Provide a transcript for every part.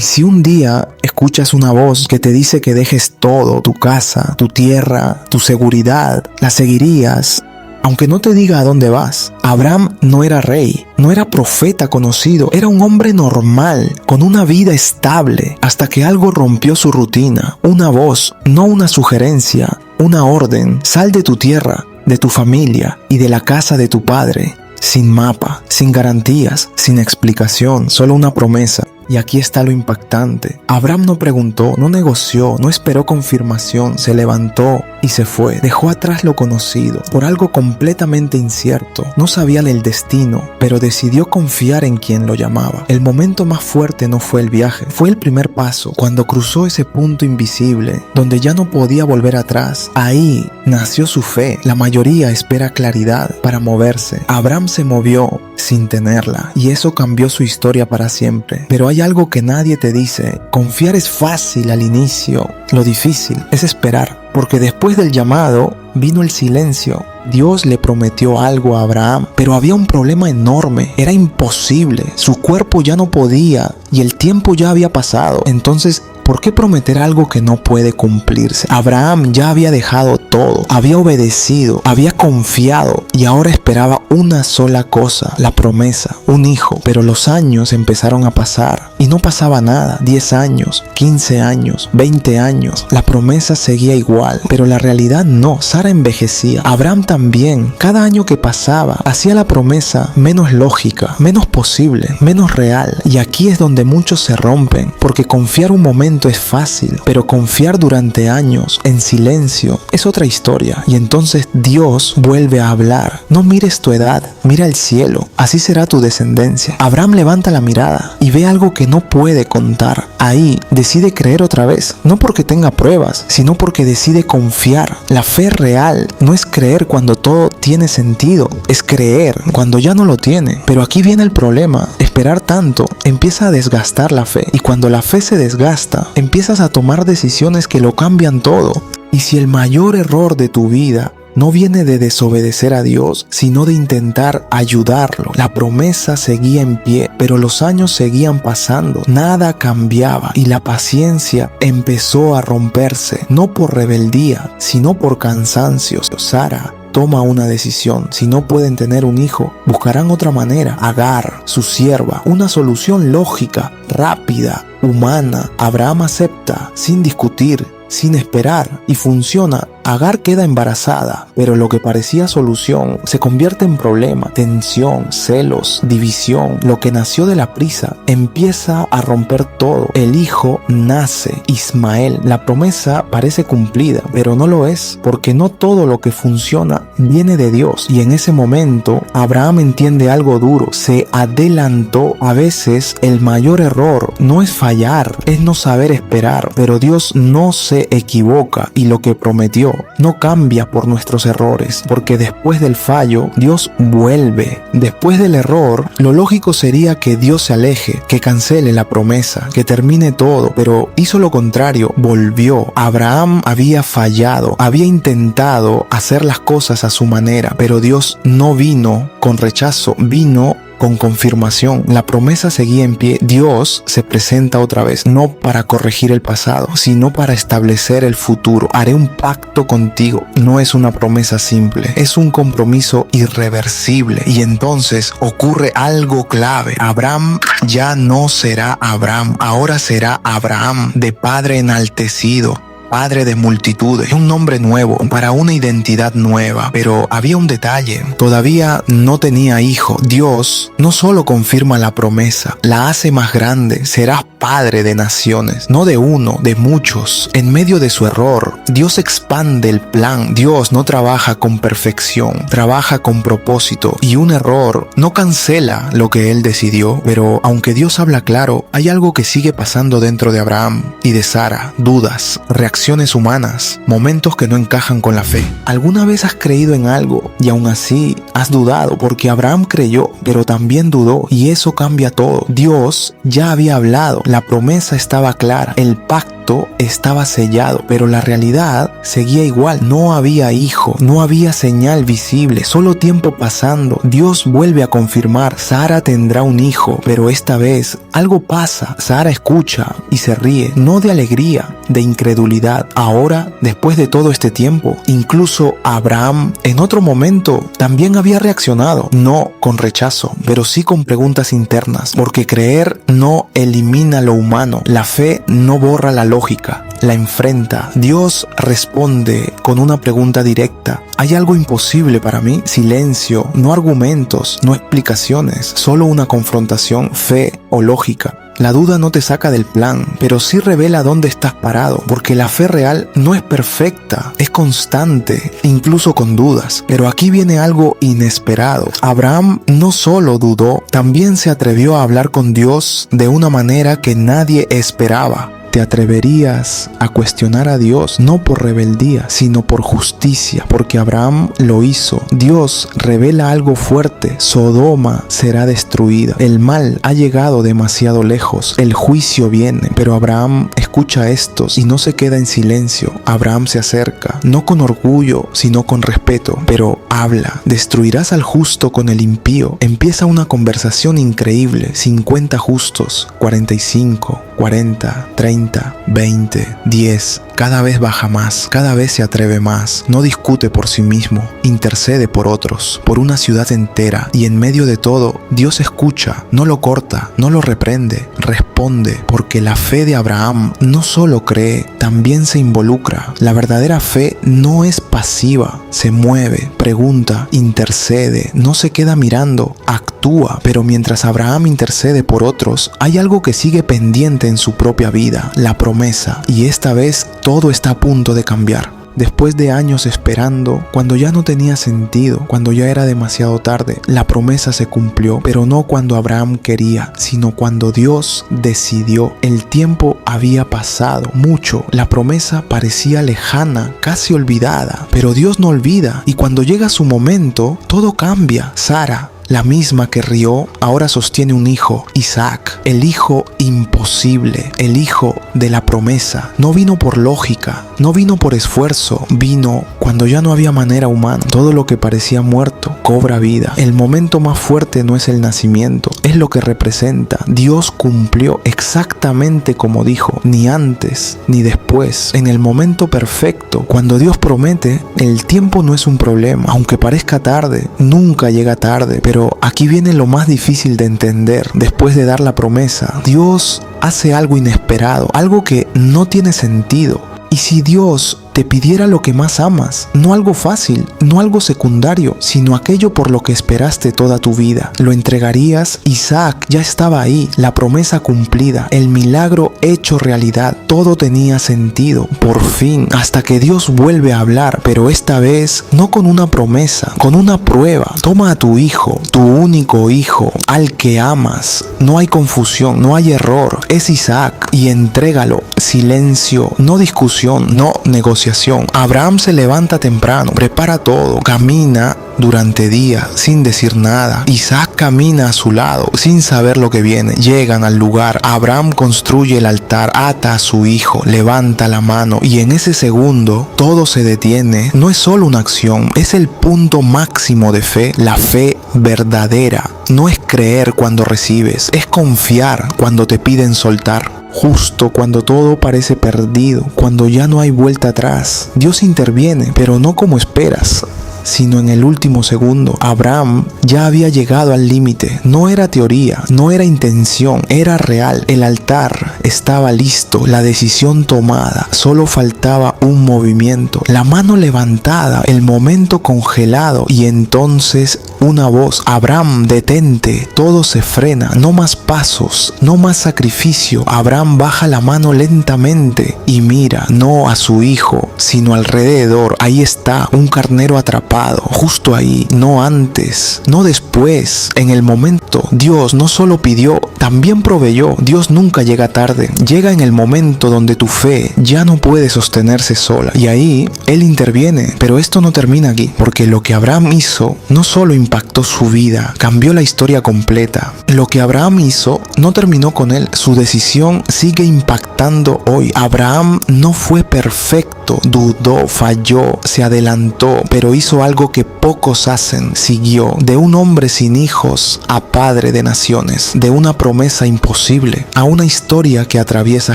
si un día escuchas una voz que te dice que dejes todo, tu casa, tu tierra, tu seguridad, ¿la seguirías? Aunque no te diga a dónde vas. Abraham no era rey, no era profeta conocido, era un hombre normal, con una vida estable, hasta que algo rompió su rutina. Una voz, no una sugerencia, una orden. Sal de tu tierra, de tu familia y de la casa de tu padre. Sin mapa, sin garantías, sin explicación, solo una promesa. Y aquí está lo impactante. Abraham no preguntó, no negoció, no esperó confirmación, se levantó y se fue. Dejó atrás lo conocido por algo completamente incierto. No sabía el destino, pero decidió confiar en quien lo llamaba. El momento más fuerte no fue el viaje, fue el primer paso. Cuando cruzó ese punto invisible, donde ya no podía volver atrás, ahí nació su fe. La mayoría espera claridad para moverse. Abraham se movió sin tenerla y eso cambió su historia para siempre. Pero hay algo que nadie te dice. Confiar es fácil al inicio. Lo difícil es esperar, porque después del llamado vino el silencio. Dios le prometió algo a Abraham, pero había un problema enorme. Era imposible. Su cuerpo ya no podía y el tiempo ya había pasado. Entonces, ¿por qué prometer algo que no puede cumplirse? Abraham ya había dejado todo, había obedecido, había confiado y ahora esperaba una sola cosa, la promesa, un hijo. Pero los años empezaron a pasar y no pasaba nada. 10 años, 15 años, 20 años. La promesa seguía igual, pero la realidad no. Sara envejecía. Abraham también. Cada año que pasaba hacía la promesa menos lógica, menos posible, menos real. Y aquí es donde muchos se rompen, porque confiar un momento es fácil, pero confiar durante años en silencio es otra historia. Y entonces Dios vuelve a hablar. No mires tu edad, mira el cielo, así será tu descendencia. Abraham levanta la mirada y ve algo que no puede contar. Ahí decide creer otra vez, no porque tenga pruebas, sino porque decide confiar. La fe real no es creer cuando todo tiene sentido, es creer cuando ya no lo tiene. Pero aquí viene el problema. Esperar tanto empieza a desgastar la fe, y cuando la fe se desgasta, empiezas a tomar decisiones que lo cambian todo. Y si el mayor error de tu vida no viene de desobedecer a Dios, sino de intentar ayudarlo. La promesa seguía en pie, pero los años seguían pasando. Nada cambiaba y la paciencia empezó a romperse, no por rebeldía, sino por cansancio. Sara toma una decisión. Si no pueden tener un hijo, buscarán otra manera. Agar, su sierva, una solución lógica, rápida, humana. Abraham acepta, sin discutir, sin esperar, y funciona. Agar queda embarazada, pero lo que parecía solución se convierte en problema. Tensión, celos, división. Lo que nació de la prisa empieza a romper todo. El hijo nace, Ismael. La promesa parece cumplida, pero no lo es, porque no todo lo que funciona viene de Dios. Y en ese momento Abraham entiende algo duro. Se adelantó. A veces el mayor error no es fallar, es no saber esperar. Pero Dios no se equivoca y lo que prometió no cambia por nuestros errores, porque después del fallo Dios vuelve. Después del error, lo lógico sería que Dios se aleje, que cancele la promesa, que termine todo, pero hizo lo contrario, volvió. Abraham había fallado, había intentado hacer las cosas a su manera, pero Dios no vino con rechazo, vino con confirmación. La promesa seguía en pie. Dios se presenta otra vez, no para corregir el pasado, sino para establecer el futuro. Haré un pacto contigo. No es una promesa simple, es un compromiso irreversible. Y entonces ocurre algo clave. Abraham ya no será Abraham, ahora será Abraham, de padre enaltecido, padre de multitudes, un nombre nuevo para una identidad nueva. Pero había un detalle, todavía no tenía hijo. Dios no solo confirma la promesa, la hace más grande. Serás padre de naciones, no de uno, de muchos. En medio de su error, Dios expande el plan. Dios no trabaja con perfección, trabaja con propósito, y un error no cancela lo que él decidió. Pero aunque Dios habla claro, hay algo que sigue pasando dentro de Abraham y de Sara: dudas, reacciones humanas, momentos que no encajan con la fe. ¿Alguna vez has creído en algo y aún así has dudado? Porque Abraham creyó, pero también dudó, y eso cambia todo. Dios ya había hablado, la promesa estaba clara, el pacto pacto estaba sellado, pero la realidad seguía igual. No había hijo, no había señal visible, solo tiempo pasando. Dios vuelve a confirmar, Sara tendrá un hijo, pero esta vez algo pasa. Sara escucha y se ríe, no de alegría, de incredulidad. Ahora, después de todo este tiempo, incluso Abraham en otro momento también había reaccionado, no con rechazo, pero sí con preguntas internas, porque creer no elimina lo humano, la fe no borra la lógica, la enfrenta. Dios responde con una pregunta directa: ¿hay algo imposible para mí? Silencio, no argumentos, no explicaciones, solo una confrontación, fe o lógica. La duda no te saca del plan, pero sí revela dónde estás parado, porque la fe real no es perfecta, es constante, incluso con dudas. Pero aquí viene algo inesperado. Abraham no solo dudó, también se atrevió a hablar con Dios de una manera que nadie esperaba. ¿Te atreverías a cuestionar a Dios no por rebeldía, sino por justicia? Porque Abraham lo hizo. Dios revela algo fuerte: Sodoma será destruida. El mal ha llegado demasiado lejos. El juicio viene. Pero Abraham escucha estos y no se queda en silencio. Abraham se acerca, no con orgullo, sino con respeto, pero habla. ¿Destruirás al justo con el impío? Empieza una conversación increíble. 50 justos, 45, 40, 30, 20, 10. Cada vez baja más, cada vez se atreve más. No discute por sí mismo, intercede por otros, por una ciudad entera. Y en medio de todo, Dios escucha, no lo corta, no lo reprende, responde. Porque la fe de Abraham no solo cree, también se involucra. La verdadera fe no es pasiva, se mueve, pregunta, intercede, no se queda mirando, actúa. Pero mientras Abraham intercede por otros, hay algo que sigue pendiente en su propia vida: la promesa. Y esta vez todo está a punto de cambiar. Después de años esperando, cuando ya no tenía sentido, cuando ya era demasiado tarde, la promesa se cumplió, pero no cuando Abraham quería, sino cuando Dios decidió. El tiempo había pasado mucho, la promesa parecía lejana, casi olvidada, pero Dios no olvida, y cuando llega su momento, todo cambia. Sara, la misma que rió, ahora sostiene un hijo, Isaac, el hijo imposible, el hijo de la promesa. No vino por lógica, no vino por esfuerzo, vino cuando ya no había manera humana. Todo lo que parecía muerto cobra vida. El momento más fuerte no es el nacimiento, es lo que representa. Dios cumplió exactamente como dijo, ni antes ni después, en el momento perfecto. Cuando Dios promete, el tiempo no es un problema. Aunque parezca tarde, nunca llega tarde. Pero aquí viene lo más difícil de entender. Después de dar la promesa, Dios hace algo inesperado, algo que no tiene sentido. ¿Y si Dios te pidiera lo que más amas? No algo fácil, no algo secundario, sino aquello por lo que esperaste toda tu vida. ¿Lo entregarías? Isaac ya estaba ahí, la promesa cumplida, el milagro hecho realidad. Todo tenía sentido, por fin, hasta que Dios vuelve a hablar, pero esta vez no con una promesa, con una prueba. Toma a tu hijo, tu único hijo, al que amas. No hay confusión, no hay error, es Isaac, y entrégalo. Silencio, no discusión, no negociación. Abraham se levanta temprano, prepara todo, camina durante días sin decir nada. Isaac camina a su lado sin saber lo que viene. Llegan al lugar, Abraham construye el altar, ata a su hijo, levanta la mano, y en ese segundo todo se detiene. No es solo una acción, es el punto máximo de fe. La fe verdadera no es creer cuando recibes, es confiar cuando te piden soltar. Justo cuando todo parece perdido, cuando ya no hay vuelta atrás, Dios interviene, pero no como esperas, sino en el último segundo. Abraham ya había llegado al límite. No era teoría, no era intención, era real. El altar estaba listo, la decisión tomada, solo faltaba un movimiento, la mano levantada, el momento congelado, y entonces una voz: Abraham, detente. Todo se frena, no más pasos, no más sacrificio. Abraham baja la mano lentamente y mira, no a su hijo, sino alrededor. Ahí está, un carnero atrapado, atrapado, justo ahí, no antes, no después. En el momento, Dios no solo pidió, también proveyó. Dios nunca llega tarde, llega en el momento donde tu fe ya no puede sostenerse sola. Y ahí, Él interviene. Pero esto no termina aquí, porque lo que Abraham hizo no solo impactó su vida, cambió la historia completa. Lo que Abraham hizo no terminó con él, su decisión sigue impactando hoy. Abraham no fue perfecto, dudó, falló, se adelantó, pero hizo algo que pocos hacen. Siguió de un hombre sin hijos a padre de naciones, de una promesa imposible a una historia que atraviesa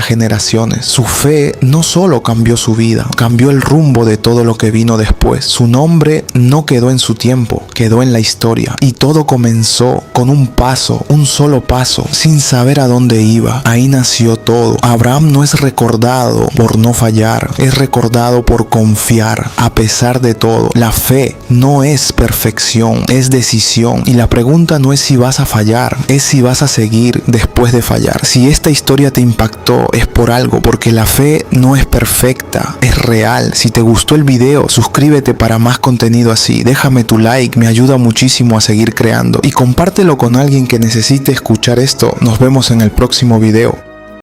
generaciones. Su fe no solo cambió su vida, cambió el rumbo de todo lo que vino después. Su nombre no quedó en su tiempo, quedó en la historia. Y todo comenzó con un paso, un solo paso, sin saber a dónde iba. Ahí nació todo. Abraham no es recordado por no fallar, es recordado por confiar a pesar de todo. La fe no es perfección, es decisión. Y la pregunta no es si vas a fallar, es si vas a seguir después de fallar. Si esta historia te impactó, es por algo, porque la fe no es perfecta, es real. Si te gustó el video, suscríbete para más contenido así. Déjame tu like, me ayuda muchísimo a seguir creando. Y compártelo con alguien que necesite escuchar esto. Nos vemos en el próximo video.